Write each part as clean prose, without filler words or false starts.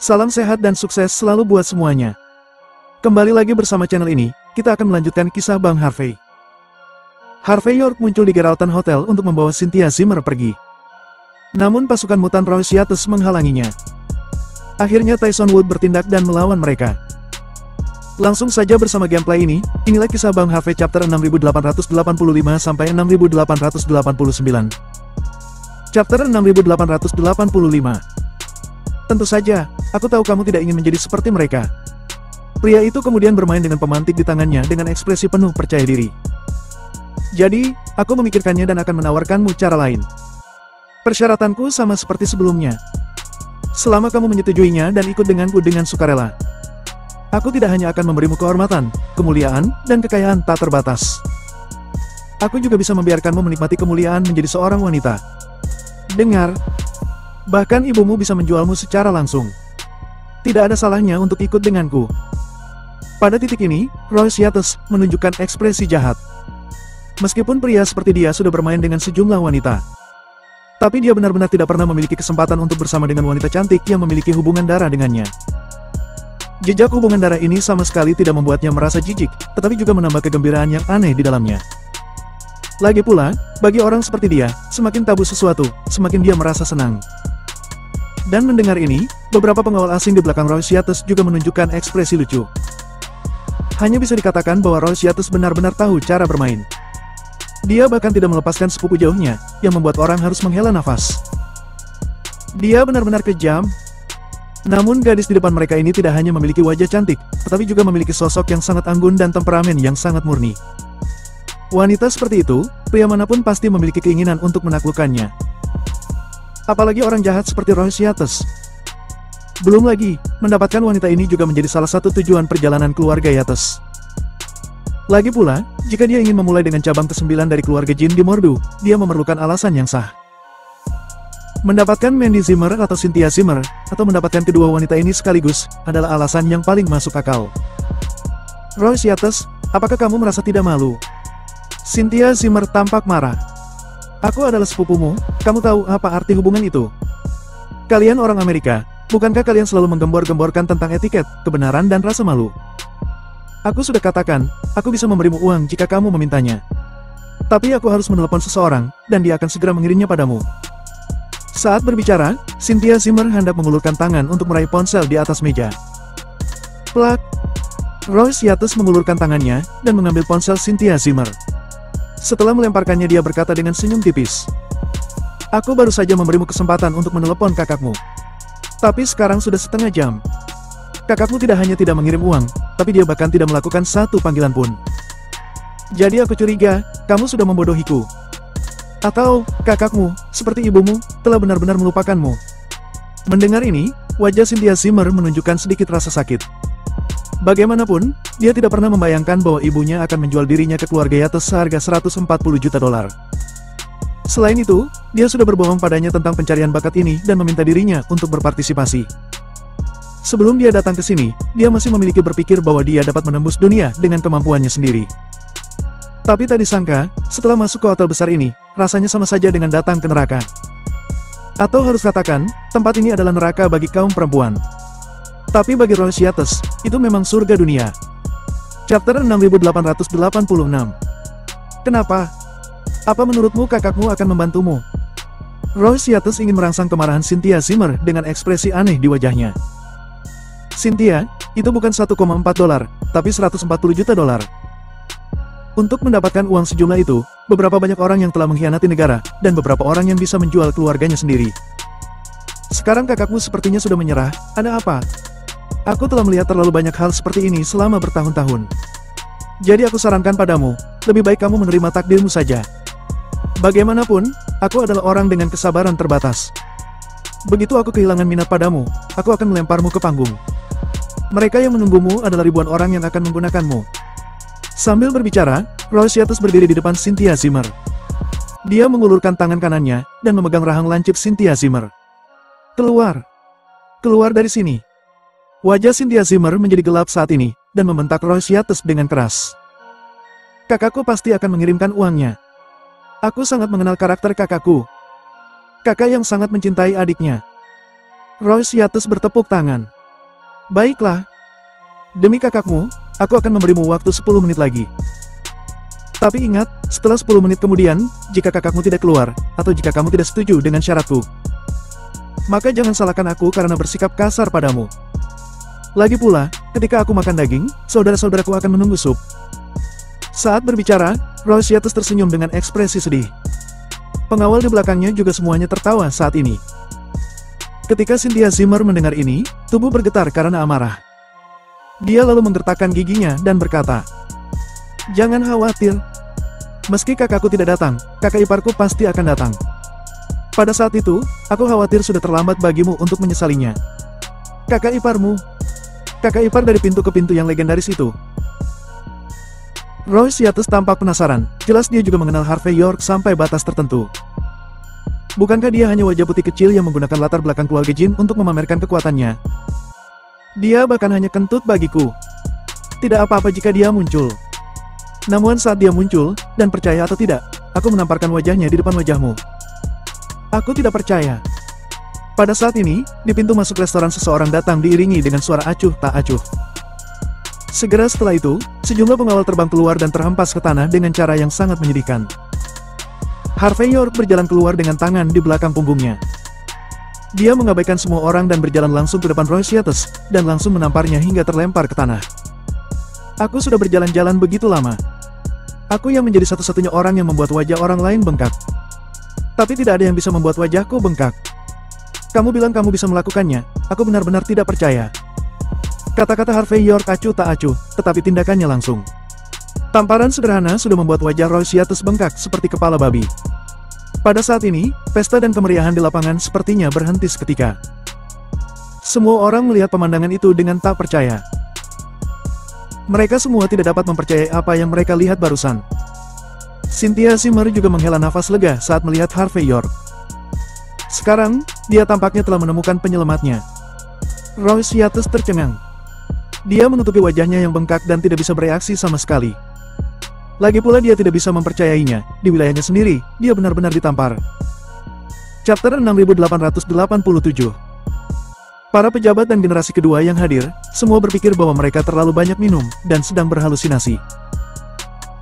Salam sehat dan sukses selalu buat semuanya. Kembali lagi bersama channel ini, kita akan melanjutkan kisah Bang Harvey. Harvey York muncul di Geraldton Hotel untuk membawa Cynthia Zimmer pergi. Namun pasukan mutan Roy Siates menghalanginya. Akhirnya Tyson Wood bertindak dan melawan mereka. Langsung saja bersama gameplay ini, inilah kisah Bang Harvey chapter 6885 sampai 6889. Chapter 6885. Tentu saja, aku tahu kamu tidak ingin menjadi seperti mereka. Pria itu kemudian bermain dengan pemantik di tangannya dengan ekspresi penuh percaya diri. Jadi, aku memikirkannya dan akan menawarkanmu cara lain. Persyaratanku sama seperti sebelumnya. Selama kamu menyetujuinya dan ikut denganku dengan sukarela. Aku tidak hanya akan memberimu kehormatan, kemuliaan, dan kekayaan tak terbatas. Aku juga bisa membiarkanmu menikmati kemuliaan menjadi seorang wanita. Dengar. Bahkan ibumu bisa menjualmu secara langsung. Tidak ada salahnya untuk ikut denganku. Pada titik ini, Roy Siates menunjukkan ekspresi jahat. Meskipun pria seperti dia sudah bermain dengan sejumlah wanita. Tapi dia benar-benar tidak pernah memiliki kesempatan untuk bersama dengan wanita cantik yang memiliki hubungan darah dengannya. Jejak hubungan darah ini sama sekali tidak membuatnya merasa jijik, tetapi juga menambah kegembiraan yang aneh di dalamnya. Lagi pula, bagi orang seperti dia, semakin tabu sesuatu, semakin dia merasa senang. Dan mendengar ini, beberapa pengawal asing di belakang Roy Siates juga menunjukkan ekspresi lucu. Hanya bisa dikatakan bahwa Roy Siates benar-benar tahu cara bermain. Dia bahkan tidak melepaskan sepupu jauhnya, yang membuat orang harus menghela nafas. Dia benar-benar kejam. Namun gadis di depan mereka ini tidak hanya memiliki wajah cantik, tetapi juga memiliki sosok yang sangat anggun dan temperamen yang sangat murni. Wanita seperti itu, pria manapun pasti memiliki keinginan untuk menaklukkannya. Apalagi orang jahat seperti Roy Siates. Belum lagi, mendapatkan wanita ini juga menjadi salah satu tujuan perjalanan keluarga Yates. Lagi pula, jika dia ingin memulai dengan cabang ke-9 dari keluarga Jin di Mordu, dia memerlukan alasan yang sah. Mendapatkan Mandy Zimmer atau Cynthia Zimmer, atau mendapatkan kedua wanita ini sekaligus, adalah alasan yang paling masuk akal. Roy Siates, apakah kamu merasa tidak malu? Cynthia Zimmer tampak marah. Aku adalah sepupumu, kamu tahu apa arti hubungan itu? Kalian orang Amerika, bukankah kalian selalu menggembor-gemborkan tentang etiket, kebenaran dan rasa malu? Aku sudah katakan, aku bisa memberimu uang jika kamu memintanya. Tapi aku harus menelepon seseorang, dan dia akan segera mengirimnya padamu. Saat berbicara, Cynthia Zimmer hendak mengulurkan tangan untuk meraih ponsel di atas meja. Plak! Roy Siates mengulurkan tangannya, dan mengambil ponsel Cynthia Zimmer. Setelah melemparkannya dia berkata dengan senyum tipis. Aku baru saja memberimu kesempatan untuk menelepon kakakmu. Tapi sekarang sudah setengah jam. Kakakmu tidak hanya tidak mengirim uang, tapi dia bahkan tidak melakukan satu panggilan pun. Jadi aku curiga, kamu sudah membodohiku. Atau, kakakmu, seperti ibumu, telah benar-benar melupakanmu. Mendengar ini, wajah Cynthia Zimmer menunjukkan sedikit rasa sakit. Bagaimanapun, dia tidak pernah membayangkan bahwa ibunya akan menjual dirinya ke keluarga Yates seharga $140 juta. Selain itu, dia sudah berbohong padanya tentang pencarian bakat ini dan meminta dirinya untuk berpartisipasi. Sebelum dia datang ke sini, dia masih memiliki berpikir bahwa dia dapat menembus dunia dengan kemampuannya sendiri. Tapi tak disangka, setelah masuk ke hotel besar ini, rasanya sama saja dengan datang ke neraka. Atau harus katakan, tempat ini adalah neraka bagi kaum perempuan. Tapi bagi Roy Siates, itu memang surga dunia. Chapter 6886. Kenapa? Apa menurutmu kakakmu akan membantumu? Roy Siates ingin merangsang kemarahan Cynthia Zimmer dengan ekspresi aneh di wajahnya. Cynthia, itu bukan $1,4, tapi $140 juta. Untuk mendapatkan uang sejumlah itu, beberapa banyak orang yang telah mengkhianati negara, dan beberapa orang yang bisa menjual keluarganya sendiri. Sekarang kakakmu sepertinya sudah menyerah, ada apa? Aku telah melihat terlalu banyak hal seperti ini selama bertahun-tahun. Jadi aku sarankan padamu, lebih baik kamu menerima takdirmu saja. Bagaimanapun, aku adalah orang dengan kesabaran terbatas. Begitu aku kehilangan minat padamu, aku akan melemparmu ke panggung. Mereka yang menunggumu adalah ribuan orang yang akan menggunakanmu. Sambil berbicara, Roy Siates berdiri di depan Cynthia Zimmer. Dia mengulurkan tangan kanannya, dan memegang rahang lancip Cynthia Zimmer. Keluar! Keluar dari sini! Wajah Cynthia Zimmer menjadi gelap saat ini, dan membentak Roy Siates dengan keras. Kakakku pasti akan mengirimkan uangnya. Aku sangat mengenal karakter kakakku. Kakak yang sangat mencintai adiknya. Roy Siates bertepuk tangan. Baiklah. Demi kakakmu, aku akan memberimu waktu 10 menit lagi. Tapi ingat, setelah 10 menit kemudian, jika kakakmu tidak keluar, atau jika kamu tidak setuju dengan syaratku, maka jangan salahkan aku karena bersikap kasar padamu. Lagi pula, ketika aku makan daging, saudara-saudaraku akan menunggu sup. Saat berbicara, Rosciatus tersenyum dengan ekspresi sedih. Pengawal di belakangnya juga semuanya tertawa saat ini. Ketika Cynthia Zimmer mendengar ini, tubuh bergetar karena amarah. Dia lalu menggertakkan giginya dan berkata, "Jangan khawatir. Meski kakakku tidak datang, kakak iparku pasti akan datang. Pada saat itu, aku khawatir sudah terlambat bagimu untuk menyesalinya." Kakak iparmu? Kakak ipar dari pintu ke pintu yang legendaris itu. Rosciatus tampak penasaran, jelas dia juga mengenal Harvey York sampai batas tertentu. Bukankah dia hanya wajah putih kecil yang menggunakan latar belakang keluarga Jin untuk memamerkan kekuatannya? Dia bahkan hanya kentut bagiku. Tidak apa-apa jika dia muncul. Namun saat dia muncul, dan percaya atau tidak, aku menamparkan wajahnya di depan wajahmu. Aku tidak percaya. Pada saat ini, di pintu masuk restoran seseorang datang diiringi dengan suara acuh tak acuh. Segera setelah itu, sejumlah pengawal terbang keluar dan terhempas ke tanah dengan cara yang sangat menyedihkan. Harvey York berjalan keluar dengan tangan di belakang punggungnya. Dia mengabaikan semua orang dan berjalan langsung ke depan Rosciatus, dan langsung menamparnya hingga terlempar ke tanah. Aku sudah berjalan-jalan begitu lama. Aku yang menjadi satu-satunya orang yang membuat wajah orang lain bengkak. Tapi tidak ada yang bisa membuat wajahku bengkak. Kamu bilang kamu bisa melakukannya, aku benar-benar tidak percaya. Kata-kata Harvey York acuh tak acuh, tetapi tindakannya langsung. Tamparan sederhana sudah membuat wajah Rosciatus bengkak seperti kepala babi. Pada saat ini, pesta dan kemeriahan di lapangan sepertinya berhenti seketika. Semua orang melihat pemandangan itu dengan tak percaya. Mereka semua tidak dapat mempercayai apa yang mereka lihat barusan. Cynthia Zimmer juga menghela nafas lega saat melihat Harvey York. Sekarang, dia tampaknya telah menemukan penyelamatnya. Rosciatus tercengang. Dia menutupi wajahnya yang bengkak dan tidak bisa bereaksi sama sekali. Lagi pula dia tidak bisa mempercayainya, di wilayahnya sendiri, dia benar-benar ditampar. Chapter 6887. Para pejabat dan generasi kedua yang hadir, semua berpikir bahwa mereka terlalu banyak minum, dan sedang berhalusinasi.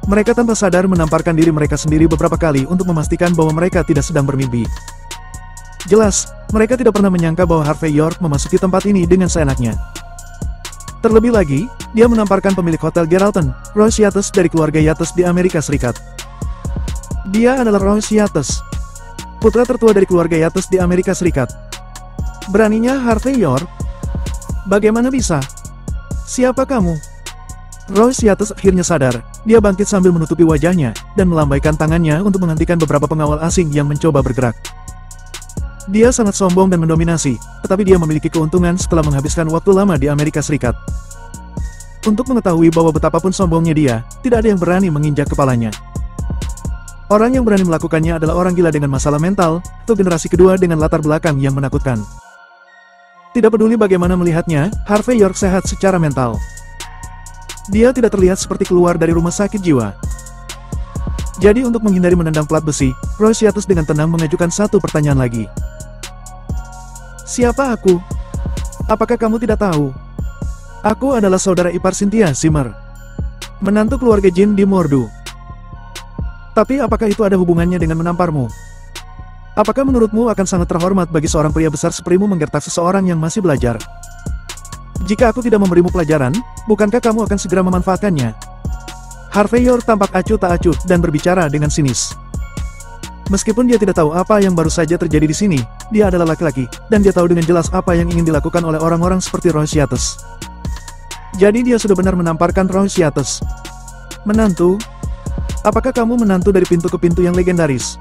Mereka tanpa sadar menamparkan diri mereka sendiri beberapa kali untuk memastikan bahwa mereka tidak sedang bermimpi. Jelas, mereka tidak pernah menyangka bahwa Harvey York memasuki tempat ini dengan seenaknya. Terlebih lagi, dia menamparkan pemilik hotel Geraldton, Rosciatus dari keluarga Yates di Amerika Serikat. Dia adalah Rosciatus, putra tertua dari keluarga Yates di Amerika Serikat. Beraninya Harvey York? Bagaimana bisa? Siapa kamu? Rosciatus akhirnya sadar. Dia bangkit sambil menutupi wajahnya, dan melambaikan tangannya untuk menghentikan beberapa pengawal asing yang mencoba bergerak. Dia sangat sombong dan mendominasi, tetapi dia memiliki keuntungan setelah menghabiskan waktu lama di Amerika Serikat. Untuk mengetahui bahwa betapapun sombongnya dia, tidak ada yang berani menginjak kepalanya. Orang yang berani melakukannya adalah orang gila dengan masalah mental, atau generasi kedua dengan latar belakang yang menakutkan. Tidak peduli bagaimana melihatnya, Harvey York sehat secara mental. Dia tidak terlihat seperti keluar dari rumah sakit jiwa. Jadi untuk menghindari menendang plat besi, Rosciatus dengan tenang mengajukan satu pertanyaan lagi. Siapa aku? Apakah kamu tidak tahu? Aku adalah saudara ipar Cynthia Zimmer, menantu keluarga Jin di Mordu. Tapi apakah itu ada hubungannya dengan menamparmu? Apakah menurutmu akan sangat terhormat bagi seorang pria besar sepertimu menggertak seseorang yang masih belajar? Jika aku tidak memberimu pelajaran, bukankah kamu akan segera memanfaatkannya? Harvey York tampak acuh tak acuh dan berbicara dengan sinis. Meskipun dia tidak tahu apa yang baru saja terjadi di sini, dia adalah laki-laki, dan dia tahu dengan jelas apa yang ingin dilakukan oleh orang-orang seperti Rosciatus. Jadi dia sudah benar menamparkan Rosciatus. Menantu? Apakah kamu menantu dari pintu ke pintu yang legendaris?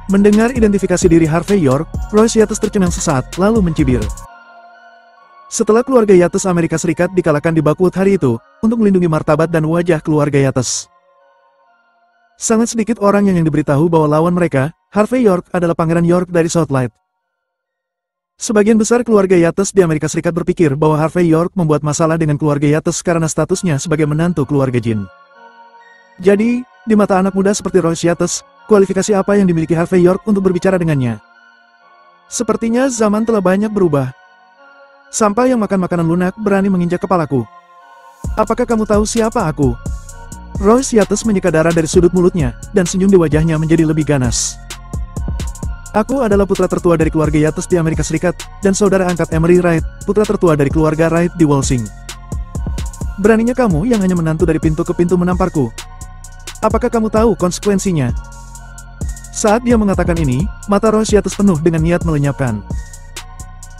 Mendengar identifikasi diri Harvey York, Rosciatus tercengang sesaat, lalu mencibir. Setelah keluarga Yates Amerika Serikat dikalahkan di Buckwood hari itu, untuk melindungi martabat dan wajah keluarga Yates. Sangat sedikit orang yang diberitahu bahwa lawan mereka, Harvey York, adalah Pangeran York dari Southlight. Sebagian besar keluarga Yates di Amerika Serikat berpikir bahwa Harvey York membuat masalah dengan keluarga Yates karena statusnya sebagai menantu keluarga Jin. Jadi, di mata anak muda seperti Rosciatus, kualifikasi apa yang dimiliki Harvey York untuk berbicara dengannya? Sepertinya zaman telah banyak berubah. Sampah yang makan makanan lunak berani menginjak kepalaku. Apakah kamu tahu siapa aku? Royce Yates menyeka darah dari sudut mulutnya, dan senyum di wajahnya menjadi lebih ganas. Aku adalah putra tertua dari keluarga Yates di Amerika Serikat, dan saudara angkat Emery Wright, putra tertua dari keluarga Wright di Walsing. Beraninya kamu yang hanya menantu dari pintu ke pintu menamparku. Apakah kamu tahu konsekuensinya? Saat dia mengatakan ini, mata Royce Yates penuh dengan niat melenyapkan.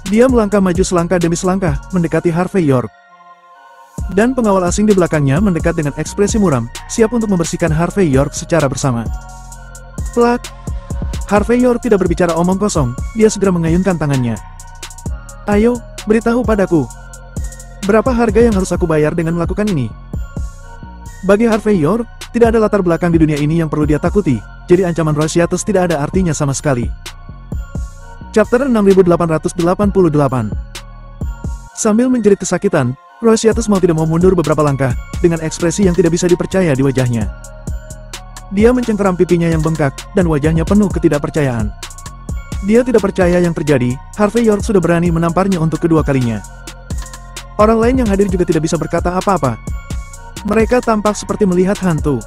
Dia melangkah maju selangkah demi selangkah, mendekati Harvey York. Dan pengawal asing di belakangnya mendekat dengan ekspresi muram, siap untuk membersihkan Harvey York secara bersama. Plak! Harvey York tidak berbicara omong kosong, dia segera mengayunkan tangannya. Ayo, beritahu padaku. Berapa harga yang harus aku bayar dengan melakukan ini? Bagi Harvey York, tidak ada latar belakang di dunia ini yang perlu dia takuti, jadi ancaman Royce Yates tidak ada artinya sama sekali. Chapter 6888. Sambil menjerit kesakitan, Royce Yates mau tidak mau mundur beberapa langkah, dengan ekspresi yang tidak bisa dipercaya di wajahnya. Dia mencengkeram pipinya yang bengkak, dan wajahnya penuh ketidakpercayaan. Dia tidak percaya yang terjadi, Harvey York sudah berani menamparnya untuk kedua kalinya. Orang lain yang hadir juga tidak bisa berkata apa-apa. Mereka tampak seperti melihat hantu.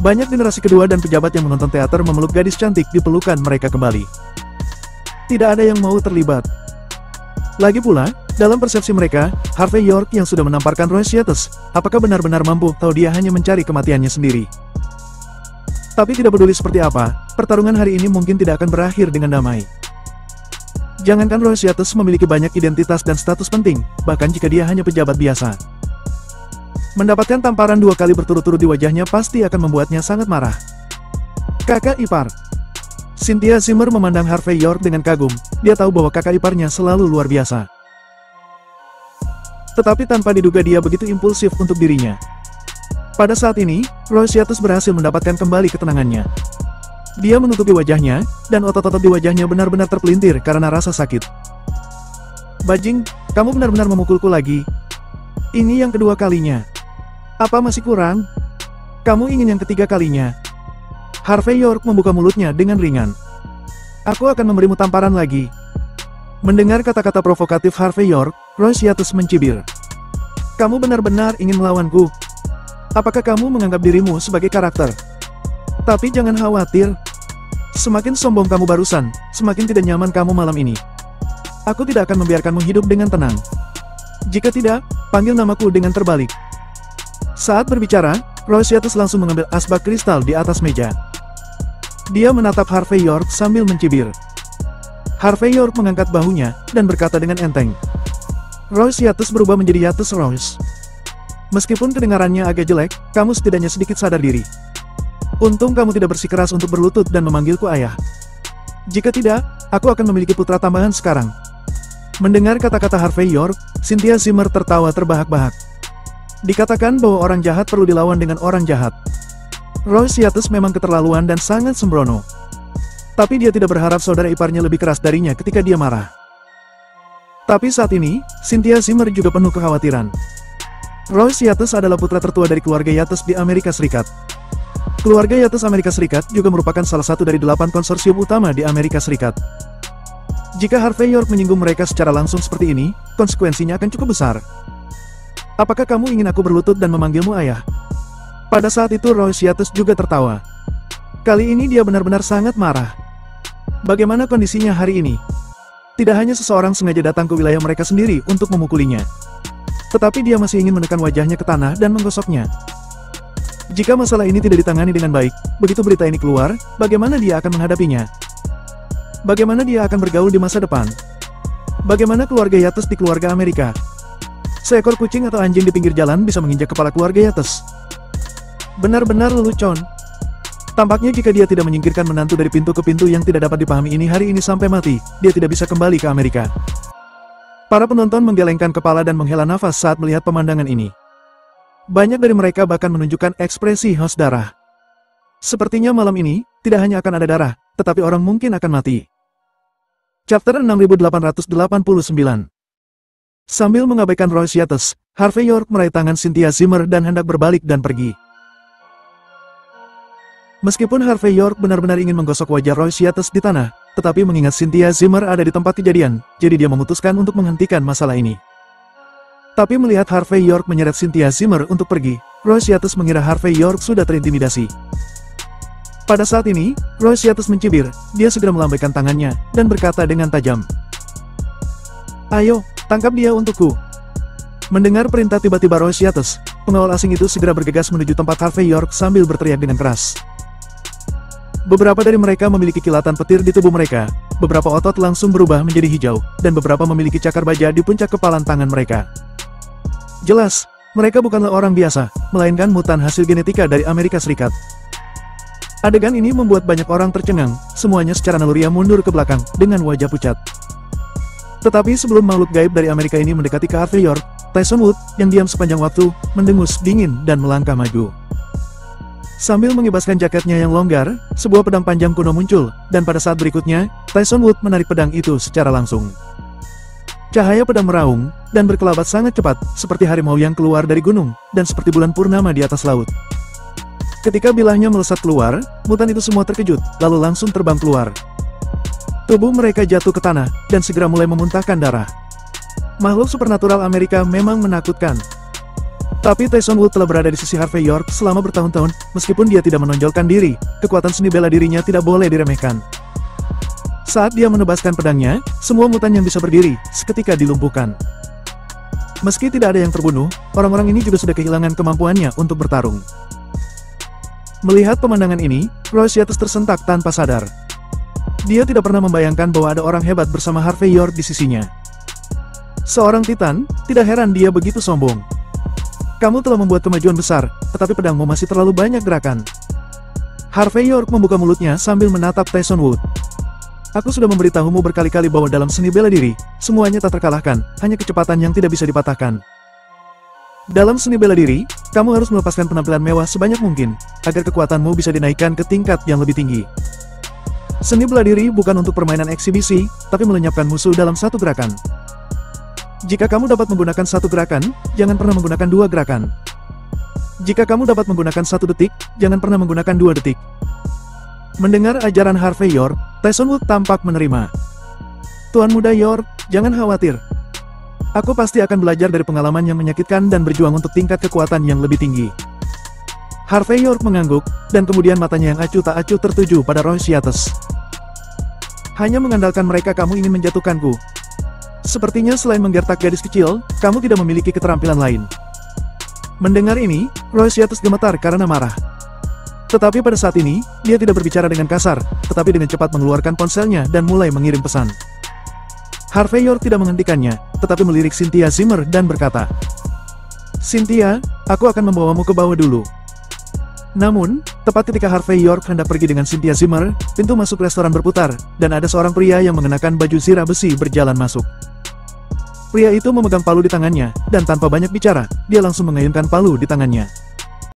Banyak generasi kedua dan pejabat yang menonton teater memeluk gadis cantik di pelukan mereka kembali. Tidak ada yang mau terlibat. Lagi pula, dalam persepsi mereka, Harvey York yang sudah menamparkan Royce Yates, apakah benar-benar mampu atau dia hanya mencari kematiannya sendiri? Tapi tidak peduli seperti apa, pertarungan hari ini mungkin tidak akan berakhir dengan damai. Jangankan Royce Yates memiliki banyak identitas dan status penting, bahkan jika dia hanya pejabat biasa. Mendapatkan tamparan 2 kali berturut-turut di wajahnya pasti akan membuatnya sangat marah. Kakak ipar. Cynthia Zimmer memandang Harvey York dengan kagum, dia tahu bahwa kakak iparnya selalu luar biasa. Tetapi tanpa diduga dia begitu impulsif untuk dirinya. Pada saat ini, Royce Yates berhasil mendapatkan kembali ketenangannya. Dia menutupi wajahnya, dan otot-otot di wajahnya benar-benar terpelintir karena rasa sakit. Bajing, kamu benar-benar memukulku lagi. Ini yang kedua kalinya. Apa masih kurang? Kamu ingin yang ketiga kalinya. Harvey York membuka mulutnya dengan ringan. Aku akan memberimu tamparan lagi. Mendengar kata-kata provokatif Harvey York, Royce Yates mencibir. Kamu benar-benar ingin melawanku? Apakah kamu menganggap dirimu sebagai karakter? Tapi jangan khawatir. Semakin sombong kamu barusan, semakin tidak nyaman kamu malam ini. Aku tidak akan membiarkanmu hidup dengan tenang. Jika tidak, panggil namaku dengan terbalik. Saat berbicara, Royce Yates langsung mengambil asbak kristal di atas meja. Dia menatap Harvey York sambil mencibir. Harvey York mengangkat bahunya, dan berkata dengan enteng. Royce Yates berubah menjadi Yates Royce. Meskipun kedengarannya agak jelek, kamu setidaknya sedikit sadar diri. Untung kamu tidak bersikeras untuk berlutut dan memanggilku ayah. Jika tidak, aku akan memiliki putra tambahan sekarang. Mendengar kata-kata Harvey York, Cynthia Zimmer tertawa terbahak-bahak. Dikatakan bahwa orang jahat perlu dilawan dengan orang jahat. Royce Yates memang keterlaluan dan sangat sembrono. Tapi dia tidak berharap saudara iparnya lebih keras darinya ketika dia marah. Tapi saat ini, Cynthia Zimmer juga penuh kekhawatiran. Royce Yates adalah putra tertua dari keluarga Yates di Amerika Serikat. Keluarga Yates Amerika Serikat juga merupakan salah satu dari 8 konsorsium utama di Amerika Serikat. Jika Harvey York menyinggung mereka secara langsung seperti ini, konsekuensinya akan cukup besar. Apakah kamu ingin aku berlutut dan memanggilmu ayah? Pada saat itu Royce Yates juga tertawa. Kali ini dia benar-benar sangat marah. Bagaimana kondisinya hari ini? Tidak hanya seseorang sengaja datang ke wilayah mereka sendiri untuk memukulinya. Tetapi dia masih ingin menekan wajahnya ke tanah dan menggosoknya. Jika masalah ini tidak ditangani dengan baik, begitu berita ini keluar, bagaimana dia akan menghadapinya? Bagaimana dia akan bergaul di masa depan? Bagaimana keluarga Yates di keluarga Amerika? Seekor kucing atau anjing di pinggir jalan bisa menginjak kepala keluarga Yates. Benar-benar lelucon. Tampaknya jika dia tidak menyingkirkan menantu dari pintu ke pintu yang tidak dapat dipahami ini hari ini sampai mati, dia tidak bisa kembali ke Amerika. Para penonton menggelengkan kepala dan menghela nafas saat melihat pemandangan ini. Banyak dari mereka bahkan menunjukkan ekspresi haus darah. Sepertinya malam ini, tidak hanya akan ada darah, tetapi orang mungkin akan mati. Chapter 6889. Sambil mengabaikan Royce Yates, Harvey York meraih tangan Cynthia Zimmer dan hendak berbalik dan pergi. Meskipun Harvey York benar-benar ingin menggosok wajah Royce Yates di tanah, tetapi mengingat Cynthia Zimmer ada di tempat kejadian, jadi dia memutuskan untuk menghentikan masalah ini. Tapi melihat Harvey York menyeret Cynthia Zimmer untuk pergi, Rosciatus mengira Harvey York sudah terintimidasi. Pada saat ini, Rosciatus mencibir, dia segera melambaikan tangannya, dan berkata dengan tajam, "Ayo, tangkap dia untukku." Mendengar perintah tiba-tiba Rosciatus, pengawal asing itu segera bergegas menuju tempat Harvey York sambil berteriak dengan keras. Beberapa dari mereka memiliki kilatan petir di tubuh mereka, beberapa otot langsung berubah menjadi hijau, dan beberapa memiliki cakar baja di puncak kepalan tangan mereka. Jelas, mereka bukanlah orang biasa, melainkan mutan hasil genetika dari Amerika Serikat. Adegan ini membuat banyak orang tercengang, semuanya secara naluriah mundur ke belakang, dengan wajah pucat. Tetapi sebelum makhluk gaib dari Amerika ini mendekati ke Harvey York, Tyson Wood, yang diam sepanjang waktu, mendengus dingin dan melangkah maju. Sambil mengibaskan jaketnya yang longgar, sebuah pedang panjang kuno muncul, dan pada saat berikutnya, Tyson Wood menarik pedang itu secara langsung. Cahaya pedang meraung, dan berkelabat sangat cepat, seperti harimau yang keluar dari gunung, dan seperti bulan purnama di atas laut. Ketika bilahnya melesat keluar, mutan itu semua terkejut, lalu langsung terbang keluar. Tubuh mereka jatuh ke tanah, dan segera mulai memuntahkan darah. Makhluk supernatural Amerika memang menakutkan. Tapi Tyson Wood telah berada di sisi Harvey York selama bertahun-tahun, meskipun dia tidak menonjolkan diri, kekuatan seni bela dirinya tidak boleh diremehkan. Saat dia menebaskan pedangnya, semua mutan yang bisa berdiri, seketika dilumpuhkan. Meski tidak ada yang terbunuh, orang-orang ini juga sudah kehilangan kemampuannya untuk bertarung. Melihat pemandangan ini, Rosciatus tersentak tanpa sadar. Dia tidak pernah membayangkan bahwa ada orang hebat bersama Harvey York di sisinya. Seorang Titan, tidak heran dia begitu sombong. Kamu telah membuat kemajuan besar, tetapi pedangmu masih terlalu banyak gerakan. Harvey York membuka mulutnya sambil menatap Tyson Wood. Aku sudah memberitahumu berkali-kali bahwa dalam seni bela diri, semuanya tak terkalahkan, hanya kecepatan yang tidak bisa dipatahkan. Dalam seni bela diri, kamu harus melepaskan penampilan mewah sebanyak mungkin, agar kekuatanmu bisa dinaikkan ke tingkat yang lebih tinggi. Seni bela diri bukan untuk permainan eksibisi, tapi melenyapkan musuh dalam satu gerakan. Jika kamu dapat menggunakan satu gerakan, jangan pernah menggunakan dua gerakan. Jika kamu dapat menggunakan 1 detik, jangan pernah menggunakan 2 detik. Mendengar ajaran Harvey York, Tyson Wood tampak menerima. Tuan muda York, jangan khawatir. Aku pasti akan belajar dari pengalaman yang menyakitkan dan berjuang untuk tingkat kekuatan yang lebih tinggi. Harvey York mengangguk, dan kemudian matanya yang acuh tak acuh tertuju pada Rosciatus. Hanya mengandalkan mereka kamu ingin menjatuhkanku. Sepertinya selain menggertak gadis kecil, kamu tidak memiliki keterampilan lain. Mendengar ini, Rosciatus gemetar karena marah. Tetapi pada saat ini, dia tidak berbicara dengan kasar, tetapi dengan cepat mengeluarkan ponselnya dan mulai mengirim pesan. Harvey York tidak menghentikannya, tetapi melirik Cynthia Zimmer dan berkata, "Cynthia, aku akan membawamu ke bawah dulu." Namun, tepat ketika Harvey York hendak pergi dengan Cynthia Zimmer, pintu masuk restoran berputar, dan ada seorang pria yang mengenakan baju zirah besi berjalan masuk. Pria itu memegang palu di tangannya, dan tanpa banyak bicara, dia langsung mengayunkan palu di tangannya.